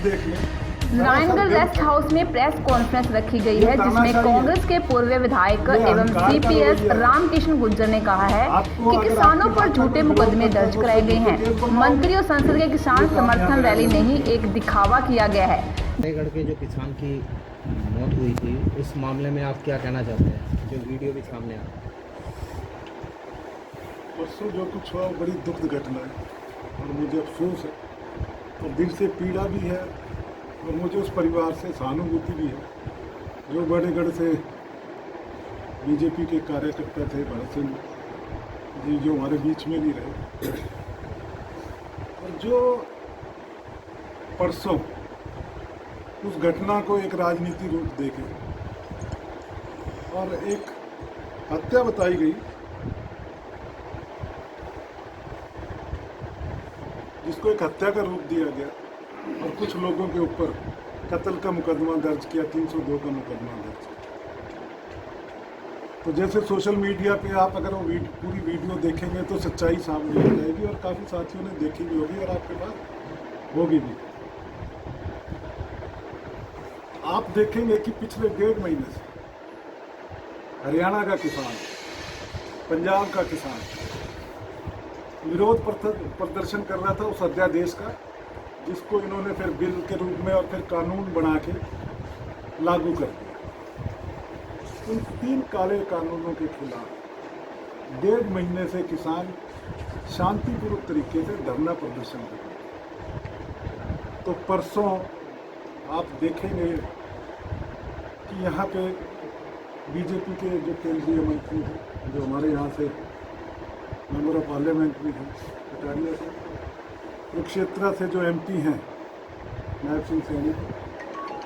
देख लें। Narayangarh rest house में प्रेस कॉन्फ्रेंस रखी गई है, जिसमें कांग्रेस के पूर्व विधायक एवं सीपीएस रामकिशन गुर्जर ने कहा है कि किसानों पर झूठे मुकदमे दर्ज कराए गए हैं। मंत्री और संसद के किसान समर्थन रैली नहीं, एक दिखावा किया गया है। नारायणगढ़ के जो किसान की मौत हुई थी, उस मामले में आप क्या कहना चाहते हैं, जो वीडियो भी सामने आया? परसों जो कुछ हुआ बड़ी दुखद घटना है और मुझे अफसोस है और दिल से पीड़ा भी है और मुझे उस परिवार से सहानुभूति भी है जो बड़ेगढ़ से बीजेपी के कार्यकर्ता थे, भरत सिंह जी, जो हमारे बीच में नहीं रहे, और जो परसों उस घटना को एक राजनीति रूप देके और एक हत्या बताई गई, जिसको एक हत्या का रूप दिया गया और कुछ लोगों के ऊपर कत्ल का मुकदमा दर्ज किया, 302 का मुकदमा दर्ज किया। तो जैसे सोशल मीडिया पे आप अगर वो पूरी वीडियो देखेंगे तो सच्चाई सामने आ जाएगी और काफ़ी साथियों ने देखी भी होगी और आपके पास होगी भी। आप देखेंगे कि पिछले 1.5 महीने से हरियाणा का किसान, पंजाब का किसान विरोध प्रदर्शन कर रहा था उस अध्यादेश का, जिसको इन्होंने फिर बिल के रूप में और फिर कानून बना के लागू कर दिया। उन 3 काले कानूनों के खिलाफ 1.5 महीने से किसान शांतिपूर्वक तरीके से धरना प्रदर्शन कर रहे हैं। तो परसों आप देखेंगे कि यहाँ पे बीजेपी के जो केंद्रीय मंत्री हैं, जो हमारे यहाँ से मेंबर ऑफ पार्लियामेंट भी हैं, कटारिया से, कुरुक्षेत्र से जो एमपी हैं नायब सिंह सैनी,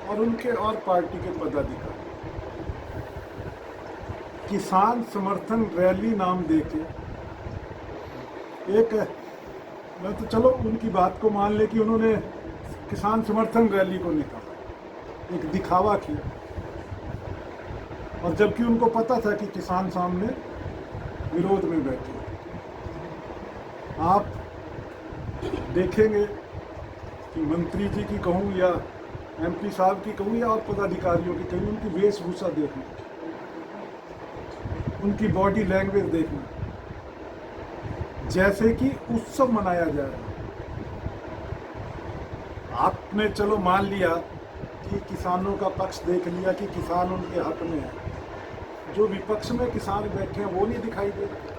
और उनके और पार्टी के पदाधिकारी किसान समर्थन रैली नाम देके एक, मैं तो चलो उनकी बात को मान ले कि उन्होंने किसान समर्थन रैली को निकाला, एक दिखावा किया, और जबकि उनको पता था कि किसान सामने विरोध में बैठे। आप देखेंगे कि मंत्री जी की कहूँ या एमपी साहब की कहूँ या और पदाधिकारियों की कहूँ, उनकी वेशभूषा देखना, उनकी बॉडी लैंग्वेज देखना, जैसे कि उत्सव मनाया जा रहा है। आपने चलो मान लिया कि किसानों का पक्ष देख लिया कि किसान उनके हक में है, जो विपक्ष में किसान बैठे हैं वो नहीं दिखाई दे रहे।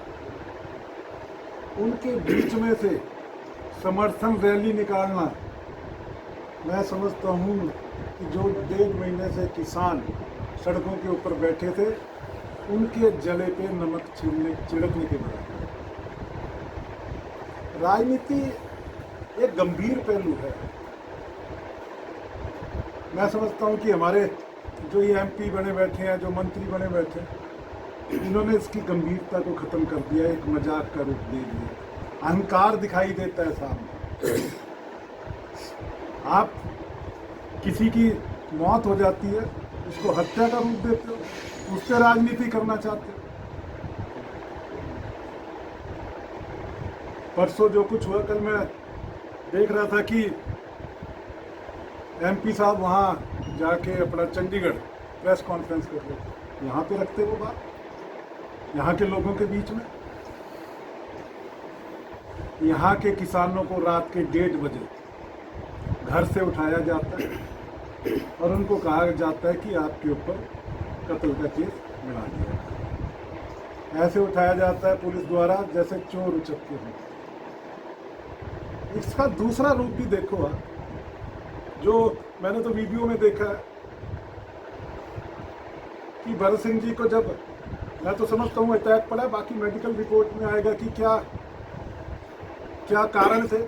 उनके बीच में से समर्थन रैली निकालना, मैं समझता हूँ कि जो 1.5 महीने से किसान सड़कों के ऊपर बैठे थे, उनके जले पे नमक छिड़कने के बराबर। राजनीति एक गंभीर पहलू है। मैं समझता हूँ कि हमारे जो ये एमपी बने बैठे हैं, जो मंत्री बने बैठे हैं, इन्होंने इसकी गंभीरता को ख़त्म कर दिया, एक मजाक का रूप दे दिया, अहंकार दिखाई देता है सामने। आप किसी की मौत हो जाती है, उसको हत्या का रूप देते हो, उससे राजनीति करना चाहते हो। परसों जो कुछ हुआ, कल मैं देख रहा था कि एमपी साहब वहाँ जाके अपना चंडीगढ़ प्रेस कॉन्फ्रेंस कर रहे, यहाँ पे रखते वो बात, यहाँ के लोगों के बीच में। यहाँ के किसानों को रात के 1:30 बजे घर से उठाया जाता है और उनको कहा जाता है कि आपके ऊपर कत्ल का केस बना दिया। ऐसे उठाया जाता है पुलिस द्वारा जैसे चोर उचक्के हों। इसका दूसरा रूप भी देखो आप, जो मैंने तो वीडियो में देखा है कि भरत सिंह जी को जब, मैं तो समझता हूँ अटैक पड़ा, बाकी मेडिकल रिपोर्ट में आएगा कि क्या क्या कारण से,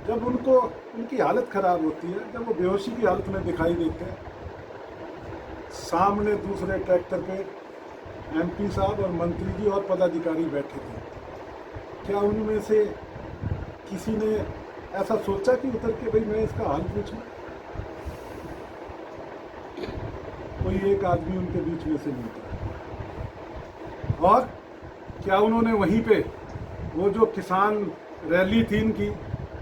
जब उनको उनकी हालत खराब होती है, जब वो बेहोशी की हालत में दिखाई देते हैं, सामने दूसरे ट्रैक्टर पे एमपी साहब और मंत्री जी और पदाधिकारी बैठे थे। क्या उनमें से किसी ने ऐसा सोचा कि उतर के भाई मैं इसका हाल पूछूं? कोई एक आदमी उनके बीच में से नहीं था। और क्या उन्होंने वहीं पे वो जो किसान रैली थी इनकी,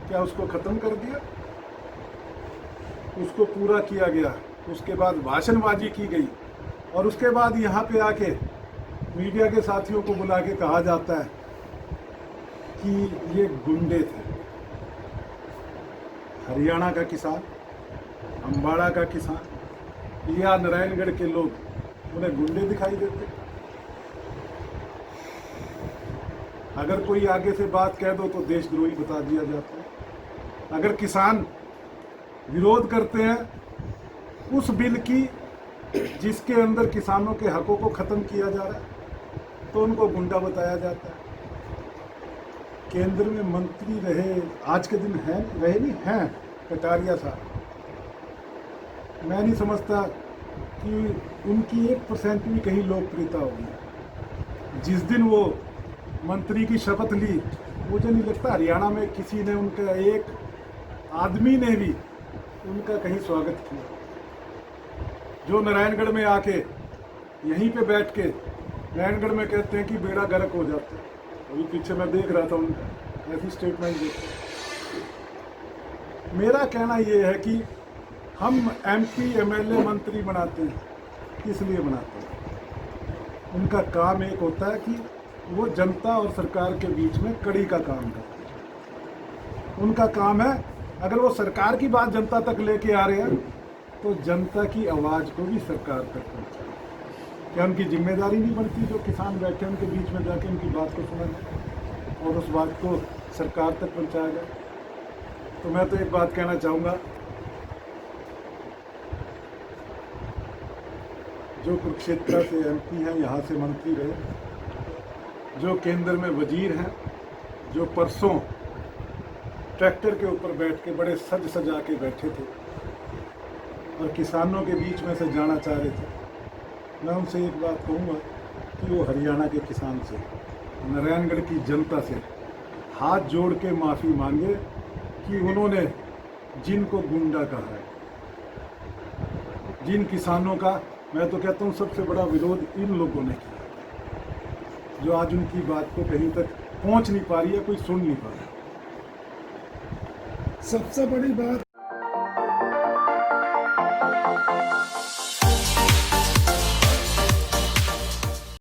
क्या उसको ख़त्म कर दिया? उसको पूरा किया गया। उसके बाद भाषणबाजी की गई और उसके बाद यहाँ पे आके मीडिया के साथियों को बुला के कहा जाता है कि ये गुंडे थे। हरियाणा का किसान, अम्बाड़ा का किसान या नारायणगढ़ के लोग उन्हें गुंडे दिखाई देते। अगर कोई आगे से बात कह दो तो देशद्रोही बता दिया जाता है। अगर किसान विरोध करते हैं उस बिल की जिसके अंदर किसानों के हकों को खत्म किया जा रहा है तो उनको गुंडा बताया जाता है। केंद्र में मंत्री रहे, आज के दिन हैं कटारिया साहब। मैं नहीं समझता कि उनकी 1% भी कहीं लोकप्रियता होगी। जिस दिन वो मंत्री की शपथ ली, मुझे नहीं लगता हरियाणा में किसी ने उनका, एक आदमी ने भी उनका कहीं स्वागत किया। जो नारायणगढ़ में आके यहीं पे बैठ के नारायणगढ़ में कहते हैं कि बेड़ा गर्क हो जाता है। अभी पीछे मैं देख रहा था उनका ऐसी स्टेटमेंट देख। मेरा कहना ये है कि हम MP MLA मंत्री बनाते हैं, किस लिए बनाते हैं? उनका काम एक होता है कि वो जनता और सरकार के बीच में कड़ी का काम करते हैं। उनका काम है, अगर वो सरकार की बात जनता तक लेके आ रहे हैं तो जनता की आवाज़ को भी सरकार तक पहुँचाए। क्या उनकी जिम्मेदारी नहीं बनती जो किसान बैठे उनके बीच में जाके उनकी बात को सुना जाए और उस बात को सरकार तक पहुँचाया जाए? तो मैं तो एक बात कहना चाहूँगा, जो कुरुक्षेत्र से MP हैं, यहाँ से मंत्री रहे, जो केंद्र में वजीर हैं, जो परसों ट्रैक्टर के ऊपर बैठ के बड़े सज सजा के बैठे थे और किसानों के बीच में से जाना चाह रहे थे, मैं उनसे एक बात कहूँगा कि वो हरियाणा के किसान से, नारायणगढ़ की जनता से हाथ जोड़ के माफ़ी मांगे कि उन्होंने जिनको गुंडा कहा है, जिन किसानों का, मैं तो कहता हूँ सबसे बड़ा विरोध इन लोगों ने किया, जो आज उनकी बात को कहीं तक पहुँच नहीं पा रही है, कोई सुन नहीं पा रहा। सबसे बड़ी बात